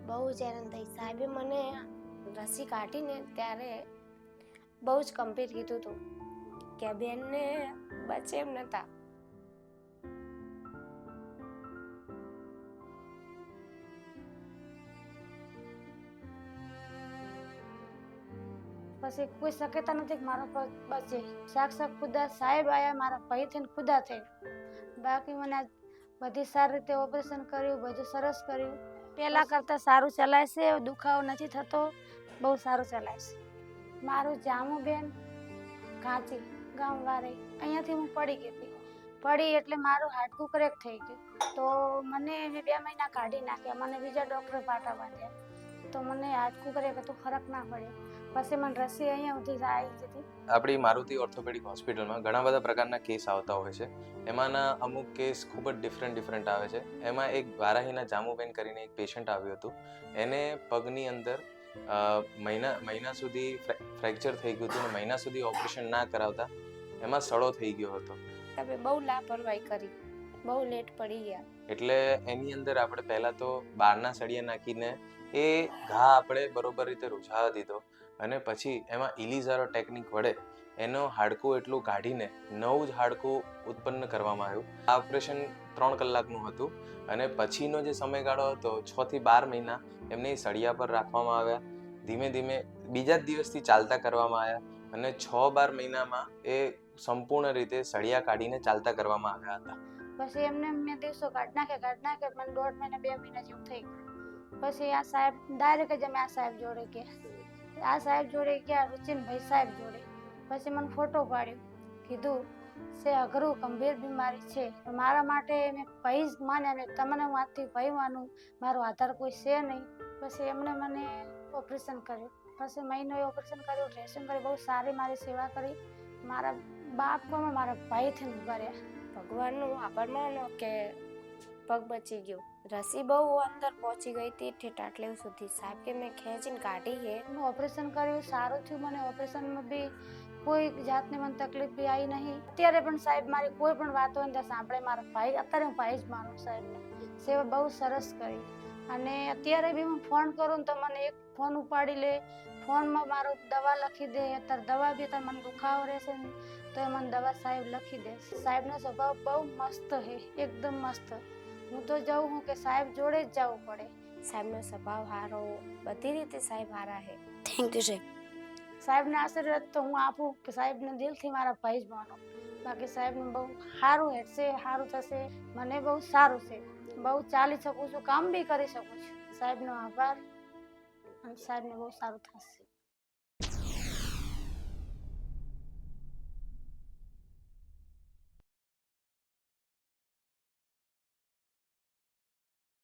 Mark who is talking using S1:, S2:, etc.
S1: બહુ જ આનંદ થઈ. સાહેબે મને રસી કાઢીને ત્યારે બહુ જ ગંભીર કીધું હતું કે આ બેનને બચે એમ નતા.
S2: પછી કોઈ શક્યતા નથી કે મારો પગ બચે. સાક્ષાત ખુદા સાહેબ આયા મારા પૈ થઈને ખુદા થઈ. બાકી મને બધી સારી રીતે ઓપરેશન કર્યું, બધું સરસ કર્યું. પહેલા કરતાં સારું ચલાય છે, દુખાવો નથી થતો, બહુ સારું ચલાય છે. મારું જામુબેન કાચી ગામવાળી, અહીંયાથી હું પડી ગઈ હતી. પડી એટલે મારું હાડકું ક્રેક થઈ ગયું. તો મને 2 મહિના કાઢી નાખ્યા. મને બીજા ડૉક્ટરે પાટા બાંધ્યા. તો મને હાડકું ક્રેક હતું, ફરક ના પડ્યો. પછી મને રસી અહીંયા સુધી આવી હતી.
S3: આપણી મારુતિ ઓર્થોપેડિક હોસ્પિટલમાં ઘણા બધા પ્રકારના કેસ આવતા હોય છે. એમાંના અમુક કેસ ખૂબ જ ડિફરન્ટ આવે છે. એમાં એક વારાહીના જામુબેન કરીને એક પેશન્ટ આવ્યું હતું. એને પગની અંદર મહિના સુધી ફ્રેક્ચર થઈ ગયું હતું અને મહિના સુધી ઓપરેશન ના કરાવતા એમાં સડો થઈ ગયો હતો.
S1: તમે બહુ લાપરવાહી કરી, બહુ લેટ પડી ગયા.
S3: એટલે એની અંદર આપણે પહેલાં તો બારના સળિયા નાખીને એ ઘા આપણે બરોબર રીતે રૂઝાવા દીધો અને પછી એમાં ઇલિઝારો ટેકનિક વડે એનો હાડકું એટલું કાઢીને નવું જ હાડકું ઉત્પન્ન કરવામાં આવ્યું. આ ઓપરેશન 3 કલાકનું હતું અને પછીનો જે સમયગાળો હતો 6 થી 12 મહિના એમને સળિયા પર રાખવામાં આવ્યા. ધીમે ધીમે બીજા જ દિવસથી ચાલતા કરવામાં આવ્યા અને 6-12 મહિનામાં એ સંપૂર્ણ રીતે સળિયા કાઢીને ચાલતા કરવામાં આવ્યા હતા.
S2: પછી એમને મેં દિવસો કાઢી નાખ્યા. મને 1.5 મહિના 2 મહિના જેવું થઈ ગયું. પછી આ સાહેબ ડાયરેક્ટ જ અમે આ સાહેબ જોડે ગયા. આ સાહેબ જોડે ગયા, રુચિનભાઈ સાહેબ જોડે. પછી મને ફોટો પાડ્યો, કીધું છે અઘરું ગંભીર બીમારી છે. મારા માટે મેં ભાઈ જ માન્યા ને તમને હું આજથી ભાઈ માનું, મારો આધાર કોઈ છે નહીં. પછી એમને મને ઓપરેશન કર્યું. પછી મહિનો ઓપરેશન કર્યું, ડ્રેસિંગ કર્યું, બહુ સારી મારી સેવા કરી. મારા બાપમાં મારા ભાઈ થઈને ઉભા રહ્યા.
S1: ભગવાનનો આભાર માનો કે પગ બચી ગયો. રસી બહુ અંદર પહોંચી ગઈ હતી ઠેઠ આટલે સુધી. સાહેબ કે મેં ખેંચીને કાઢી છે.
S2: મેં ઓપરેશન કર્યું, સારું થયું. મને ઓપરેશનમાં બી કોઈ જાતની મને તકલીફ બી આવી નહીં. અત્યારે પણ સાહેબ મારી કોઈ પણ વાત હોય ને સાંભળે. મારા ભાઈ, અત્યારે હું ભાઈ જ માનું સાહેબને. સેવા બહુ સરસ કરી. અને અત્યારે બી હું ફોન કરું ને તો મને એક ફોન ઉપાડી લે, ફોનમાં મારો દવા લખી દે. અત્યારે દવા બી અત્યારે મને દુખાવો રહેશે ને તો એ મને દવા સાહેબ લખી દે. સાહેબનો સ્વભાવ બહુ મસ્ત છે, એકદમ મસ્ત. હું તો જાઉં હું કે સાહેબ જોડે જ જવું પડે.
S1: સાહેબનો સ્વભાવ સારો, બધી રીતે સાહેબ સારા છે. થેન્ક યુ સાહેબ.
S2: સાહેબને આશીર્વાદ તો હું આપું કે સાહેબને દિલથી મારા ભાઈ જ માનો. બાકી સાહેબનું બહુ સારું હેઠશે, સારું થશે. મને બહુ સારું છે, બહુ ચાલી શકું છું, કામ બી કરી શકું છું. સાહેબનો આભાર અને સાહેબને બહુ સારું થશે.